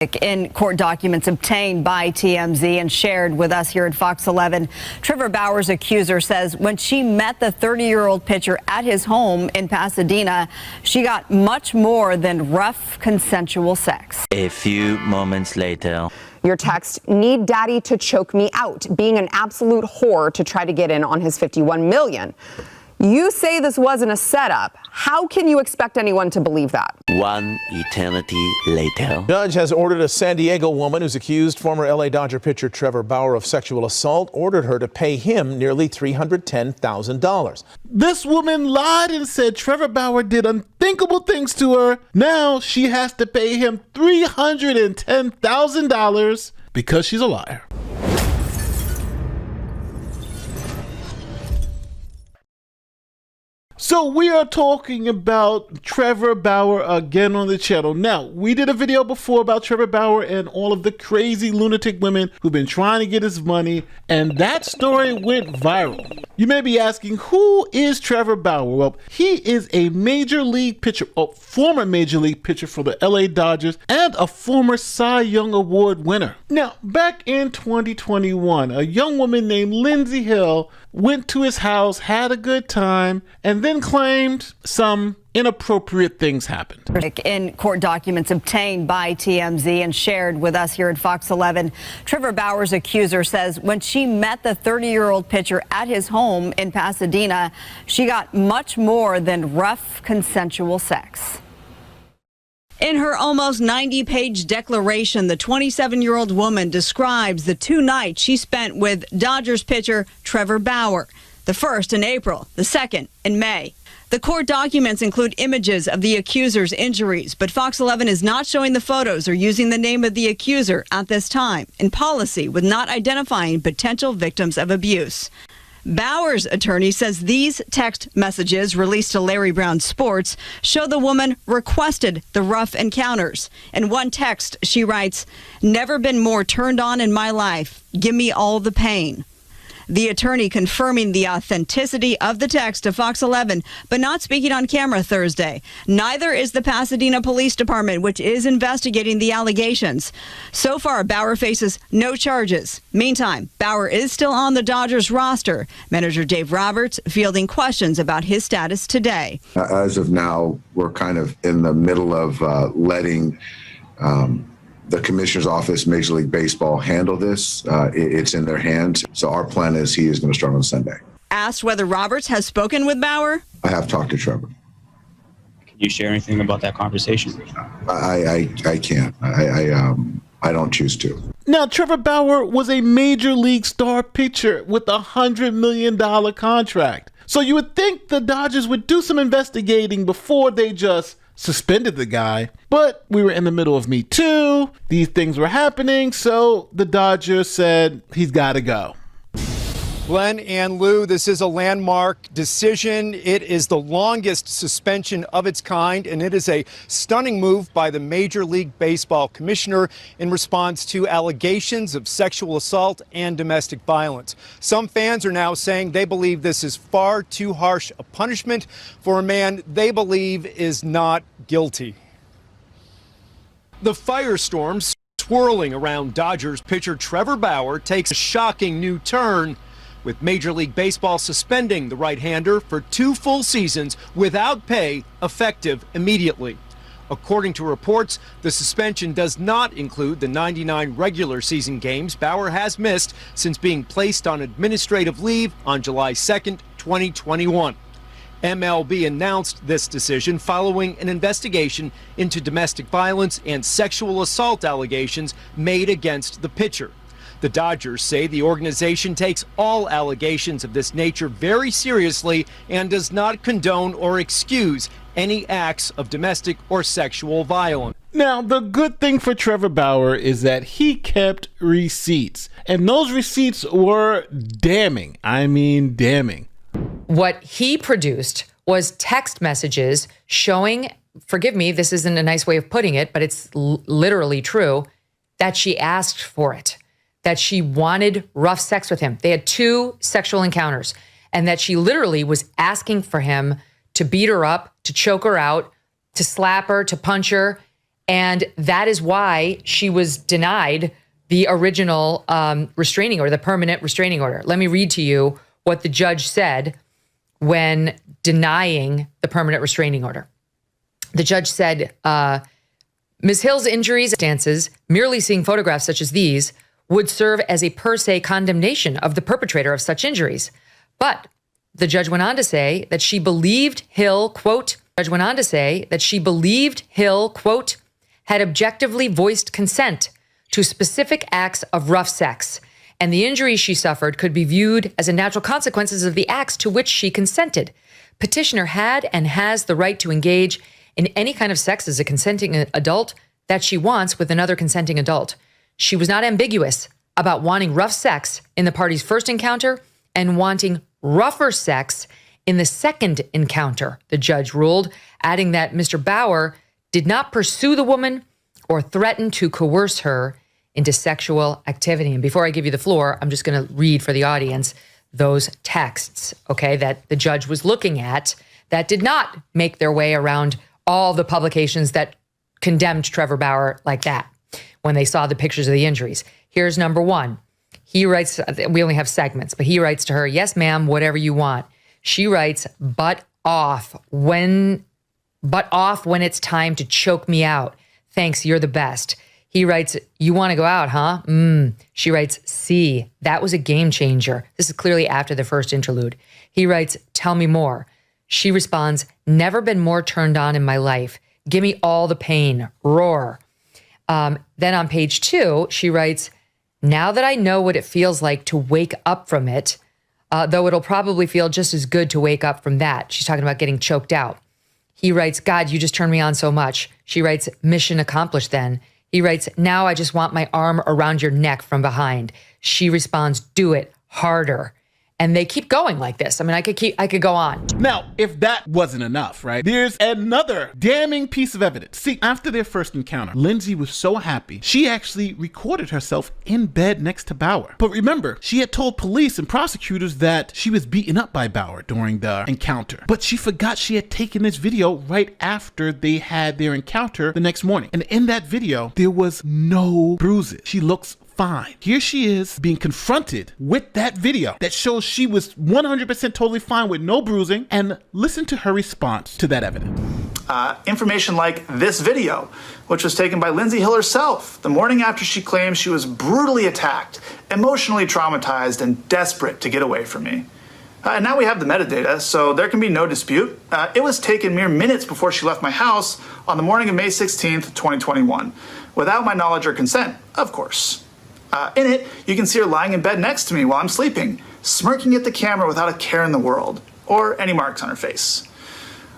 In court documents obtained by TMZ and shared with us here at Fox 11, Trevor Bauer's accuser says when she met the 30-year-old pitcher at his home in Pasadena, she got much more than rough consensual sex. A few moments later. Your text, need daddy to choke me out, being an absolute whore to try to get in on his $51 million. You say this wasn't a setup. How can you expect anyone to believe that? One eternity later. Judge has ordered a San Diego woman who's accused former L.A. Dodger pitcher Trevor Bauer of sexual assault, ordered her to pay him nearly $310,000. This woman lied and said Trevor Bauer did unthinkable things to her. Now she has to pay him $310,000 because she's a liar. So we are talking about Trevor Bauer again on the channel. Now, we did a video before about Trevor Bauer and all of the crazy lunatic women who've been trying to get his money, and that story went viral. You may be asking, who is Trevor Bauer? Well, he is a major league pitcher, a former major league pitcher for the LA Dodgers, and a former Cy Young Award winner. Now, back in 2021, a young woman named Lindsey Hill went to his house, had a good time, and then claimed some inappropriate things happened. In court documents obtained by TMZ and shared with us here at Fox 11, Trevor Bauer's accuser says when she met the 30-year-old pitcher at his home in Pasadena, she got much more than rough consensual sex. In her almost 90-page declaration, the 27-year-old woman describes the 2 nights she spent with Dodgers pitcher Trevor Bauer, the first in April, the second in May. The court documents include images of the accuser's injuries, but Fox 11 is not showing the photos or using the name of the accuser at this time, in policy with not identifying potential victims of abuse. Bauer's attorney says these text messages released to Larry Brown Sports show the woman requested the rough encounters. In one text, she writes, "Never been more turned on in my life. Give me all the pain." The attorney confirming the authenticity of the text to Fox 11, but not speaking on camera Thursday. Neither is the Pasadena Police Department, which is investigating the allegations. So far, Bauer faces no charges. Meantime, Bauer is still on the Dodgers roster. Manager Dave Roberts fielding questions about his status today. As of now, we're kind of in the middle of letting the commissioner's office, Major League Baseball, handle this. It's in their hands. So our plan is he is going to start on Sunday. Asked whether Roberts has spoken with Bauer? I have talked to Trevor. Can you share anything about that conversation? I can't. I don't choose to. Now, Trevor Bauer was a major league star pitcher with a $100 million contract. So you would think the Dodgers would do some investigating before they just suspended the guy, but we were in the middle of Me Too. These things were happening, so the Dodgers said he's got to go. Glenn and Lou, this is a landmark decision. It is the longest suspension of its kind, and it is a stunning move by the Major League Baseball commissioner in response to allegations of sexual assault and domestic violence. Some fans are now saying they believe this is far too harsh a punishment for a man they believe is not guilty. The firestorm swirling around Dodgers pitcher Trevor Bauer takes a shocking new turn, with Major League Baseball suspending the right-hander for 2 full seasons without pay, effective immediately. According to reports, the suspension does not include the 99 regular season games Bauer has missed since being placed on administrative leave on July 2nd, 2021. MLB announced this decision following an investigation into domestic violence and sexual assault allegations made against the pitcher. The Dodgers say the organization takes all allegations of this nature very seriously and does not condone or excuse any acts of domestic or sexual violence. Now, the good thing for Trevor Bauer is that he kept receipts, and those receipts were damning. I mean, damning. What he produced was text messages showing, forgive me, this isn't a nice way of putting it, but it's literally true, that she asked for it, that she wanted rough sex with him. They had 2 sexual encounters, and that she literally was asking for him to beat her up, to choke her out, to slap her, to punch her. And that is why she was denied the original restraining order, the permanent restraining order. Let me read to you what the judge said when denying the permanent restraining order. The judge said, Ms. Hill's injuries, stances, merely seeing photographs such as these would serve as a per se condemnation of the perpetrator of such injuries. But the judge went on to say that she believed Hill, quote, had objectively voiced consent to specific acts of rough sex, and the injuries she suffered could be viewed as a natural consequences of the acts to which she consented. Petitioner had and has the right to engage in any kind of sex as a consenting adult that she wants with another consenting adult. She was not ambiguous about wanting rough sex in the party's first encounter and wanting rougher sex in the second encounter, the judge ruled, adding that Mr. Bauer did not pursue the woman or threaten to coerce her into sexual activity. And before I give you the floor, I'm just going to read for the audience those texts, okay, that the judge was looking at that did not make their way around all the publications that condemned Trevor Bauer like that when they saw the pictures of the injuries. Here's number one. He writes, we only have segments, but he writes to her, yes, ma'am, whatever you want. She writes, butt off when it's time to choke me out. Thanks, you're the best. He writes, you want to go out, huh? She writes, see, that was a game changer. This is clearly after the first interlude. He writes, tell me more. She responds, never been more turned on in my life. Give me all the pain. Roar. Then on page 2, she writes, now that I know what it feels like to wake up from it, though it'll probably feel just as good to wake up from that. She's talking about getting choked out. He writes, God, you just turned me on so much. She writes, mission accomplished then. He writes, now I just want my arm around your neck from behind. She responds, do it harder. And they keep going like this. I mean, I could go on. Now, if that wasn't enough, right? There's another damning piece of evidence. See, after their first encounter, Lindsey was so happy, she actually recorded herself in bed next to Bauer. But remember, she had told police and prosecutors that she was beaten up by Bauer during the encounter. But she forgot she had taken this video right after they had their encounter the next morning. And in that video, there was no bruises. She looks fine. Here she is being confronted with that video that shows she was 100% totally fine with no bruising, and listen to her response to that evidence. Information like this video, which was taken by Lindsey Hill herself the morning after she claimed she was brutally attacked, emotionally traumatized, and desperate to get away from me. And now we have the metadata, so there can be no dispute. It was taken mere minutes before she left my house on the morning of May 16th, 2021, without my knowledge or consent, of course. In it, you can see her lying in bed next to me while I'm sleeping, smirking at the camera without a care in the world, or any marks on her face.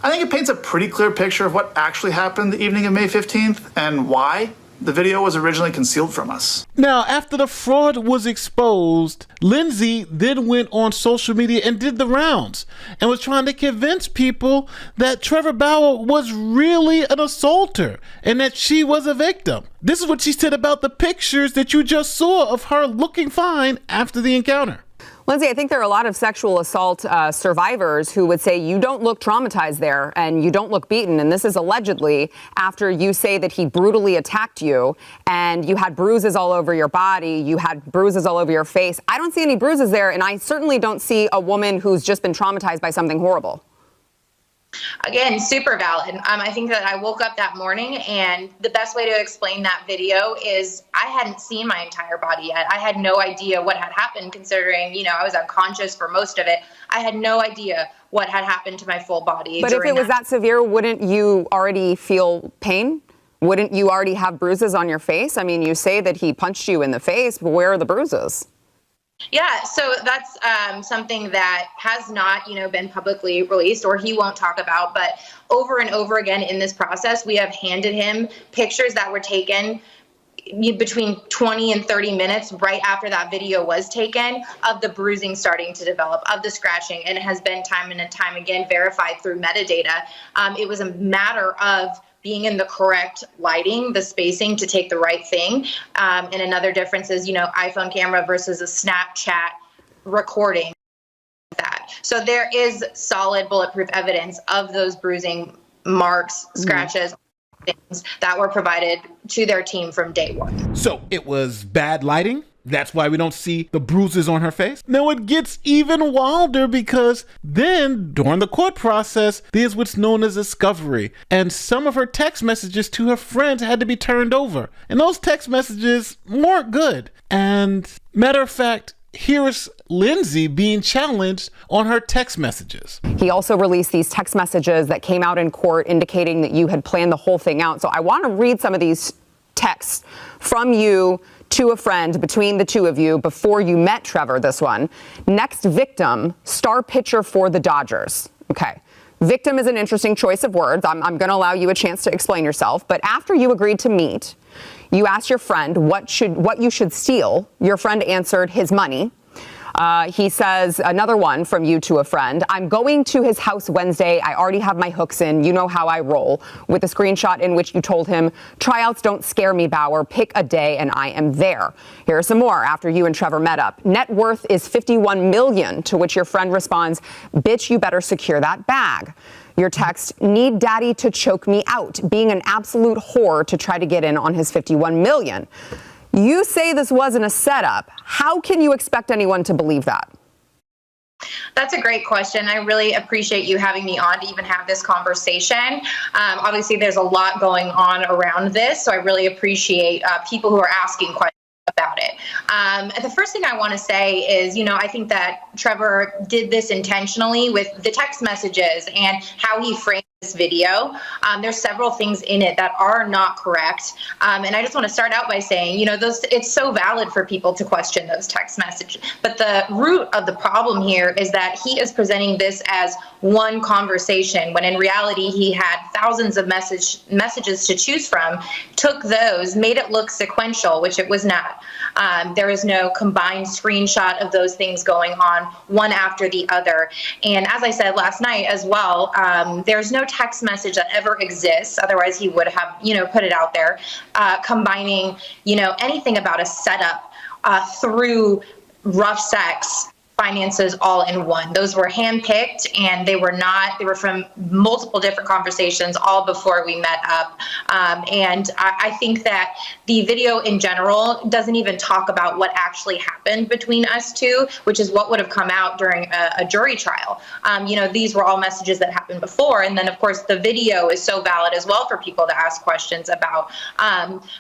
I think it paints a pretty clear picture of what actually happened the evening of May 15th and why the video was originally concealed from us. Now, after the fraud was exposed, Lindsey then went on social media and did the rounds and was trying to convince people that Trevor Bauer was really an assaulter and that she was a victim. This is what she said about the pictures that you just saw of her looking fine after the encounter. Lindsey, I think there are a lot of sexual assault survivors who would say you don't look traumatized there and you don't look beaten. And this is allegedly after you say that he brutally attacked you and you had bruises all over your body. You had bruises all over your face. I don't see any bruises there. And I certainly don't see a woman who's just been traumatized by something horrible. Again, super valid. I think that I woke up that morning, and the best way to explain that video is I hadn't seen my entire body yet. I had no idea what had happened, considering, I was unconscious for most of it. I had no idea what had happened to my full body. But if it was that severe, wouldn't you already feel pain? Wouldn't you already have bruises on your face? I mean, you say that he punched you in the face, but where are the bruises? Yeah, so that's something that has not, been publicly released, or he won't talk about. But over and over again in this process, we have handed him pictures that were taken between 20 and 30 minutes right after that video was taken, of the bruising starting to develop, of the scratching, and it has been time and time again verified through metadata. It was a matter of being in the correct lighting, the spacing to take the right thing. And another difference is, iPhone camera versus a Snapchat recording that. So there is solid bulletproof evidence of those bruising marks, scratches. things that were provided to their team from day one. So it was bad lighting? That's why we don't see the bruises on her face? Now it gets even wilder because then during the court process, there's what's known as discovery. And some of her text messages to her friends had to be turned over. And those text messages weren't good. And matter of fact, here's Lindsey being challenged on her text messages. He also released these text messages that came out in court indicating that you had planned the whole thing out. So I want to read some of these texts from you to a friend between the two of you before you met Trevor, this one. Next victim, star pitcher for the Dodgers. Okay. Victim is an interesting choice of words. I'm going to allow you a chance to explain yourself. But after you agreed to meet, you asked your friend what you should steal. Your friend answered his money. He says, another one from you to a friend, I'm going to his house Wednesday. I already have my hooks in. You know how I roll. With a screenshot in which you told him, tryouts don't scare me, Bauer. Pick a day and I am there. Here are some more after you and Trevor met up. Net worth is $51 million, to which your friend responds, bitch, you better secure that bag. Your text, need daddy to choke me out, being an absolute whore to try to get in on his $51 million. You say this wasn't a setup. How can you expect anyone to believe that? That's a great question. I really appreciate you having me on to even have this conversation. Obviously, there's a lot going on around this, so I really appreciate people who are asking questions about it. The first thing I want to say is, I think that Trevor did this intentionally with the text messages and how he framed this video. There's several things in it that are not correct. And I just want to start out by saying, it's so valid for people to question those text messages. But the root of the problem here is that he is presenting this as one conversation, when in reality, he had thousands of messages to choose from, took those, made it look sequential, which it was not. There is no combined screenshot of those things going on one after the other. And as I said last night as well, there's no text message that ever exists. Otherwise, he would have, put it out there, combining, anything about a setup through rough sex, finances all in one. Those were handpicked, and they were from multiple different conversations all before we met up. And I think that the video in general doesn't even talk about what actually happened between us two, which is what would have come out during a jury trial. These were all messages that happened before. And then, of course, the video is so valid as well for people to ask questions about.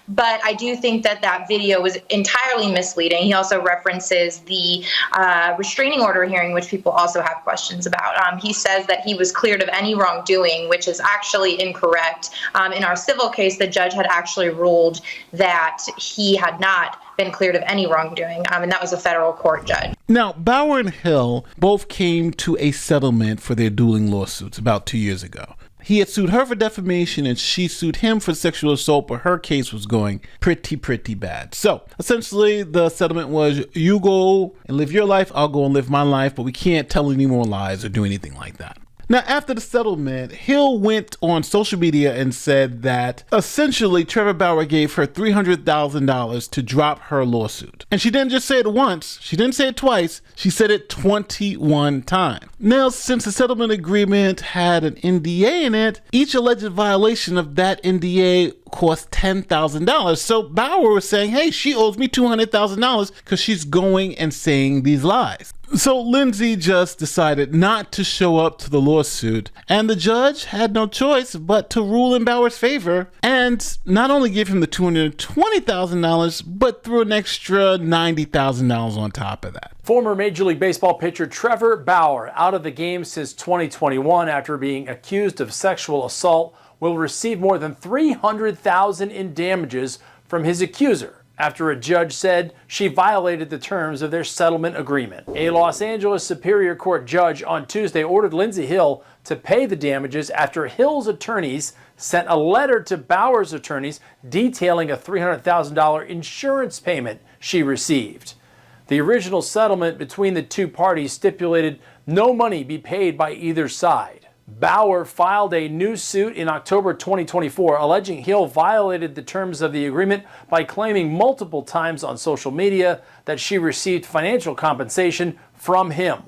But I do think that video was entirely misleading. He also references the restraining order hearing, which people also have questions about. He says that he was cleared of any wrongdoing, which is actually incorrect. In our civil case, the judge had actually ruled that he had not been cleared of any wrongdoing, and that was a federal court judge. Now, Bauer and Hill both came to a settlement for their dueling lawsuits about 2 years ago. He had sued her for defamation and she sued him for sexual assault, but her case was going pretty bad. So essentially the settlement was, you go and live your life, I'll go and live my life, but we can't tell any more lies or do anything like that. Now, after the settlement, Hill went on social media and said that essentially Trevor Bauer gave her $300,000 to drop her lawsuit. And she didn't just say it once, she didn't say it twice, she said it 21 times. Now, since the settlement agreement had an NDA in it, each alleged violation of that NDA cost $10,000. So Bauer was saying, hey, she owes me $200,000 because she's going and saying these lies. So Lindsey just decided not to show up to the lawsuit, and the judge had no choice but to rule in Bauer's favor and not only give him the $220,000, but threw an extra $90,000 on top of that. Former Major League Baseball pitcher Trevor Bauer, out of the game since 2021 after being accused of sexual assault, will receive more than $300,000 in damages from his accuser after a judge said she violated the terms of their settlement agreement. A Los Angeles Superior Court judge on Tuesday ordered Lindsey Hill to pay the damages after Hill's attorneys sent a letter to Bauer's attorneys detailing a $300,000 insurance payment she received. The original settlement between the two parties stipulated no money be paid by either side. Bauer filed a new suit in October 2024 alleging Hill violated the terms of the agreement by claiming multiple times on social media that she received financial compensation from him.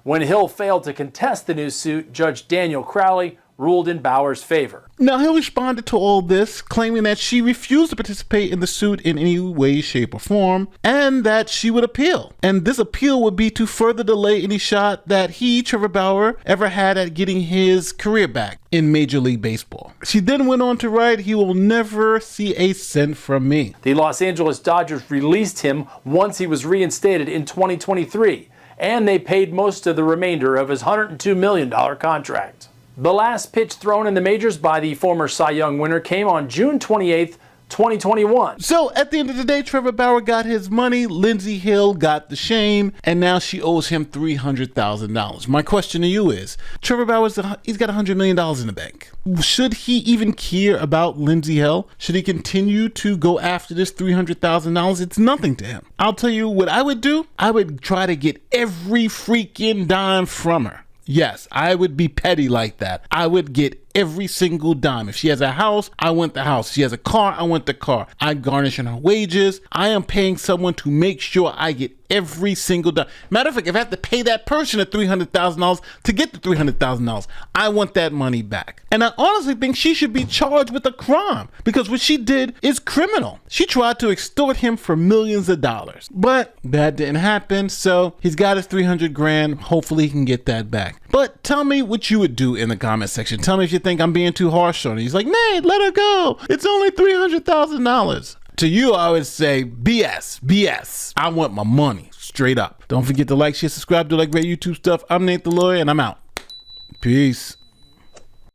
When Hill failed to contest the new suit, Judge Daniel Crowley ruled in Bauer's favor. Now, Hill responded to all this, claiming that she refused to participate in the suit in any way, shape, or form, and that she would appeal. And this appeal would be to further delay any shot that he, Trevor Bauer, ever had at getting his career back in Major League Baseball. She then went on to write, "He will never see a cent from me." The Los Angeles Dodgers released him once he was reinstated in 2023, and they paid most of the remainder of his $102 million contract. The last pitch thrown in the majors by the former Cy Young winner came on June 28th, 2021. So at the end of the day, Trevor Bauer got his money, Lindsey Hill got the shame, and now she owes him $300,000. My question to you is, Trevor Bauer's he's got $100 million in the bank. Should he even care about Lindsey Hill? Should he continue to go after this $300,000? It's nothing to him. I'll tell you what I would do. I would try to get every freaking dime from her. Yes, I would be petty like that. I would get every single dime. If she has a house, I want the house. If she has a car, I want the car. I'm garnishing her wages. I am paying someone to make sure I get every single dime. Matter of fact, if I have to pay that person the $300,000 to get the $300,000, I want that money back. And I honestly think she should be charged with a crime because what she did is criminal. She tried to extort him for millions of dollars, but that didn't happen. So he's got his $300,000. Hopefully he can get that back. But tell me what you would do in the comment section. Tell me if you think I'm being too harsh on her. He's like, Nate, let her go. It's only $300,000. To you, I would say BS. I want my money straight up. Don't forget to like, share, subscribe, do like great YouTube stuff. I'm Nate the Lawyer, and I'm out. Peace.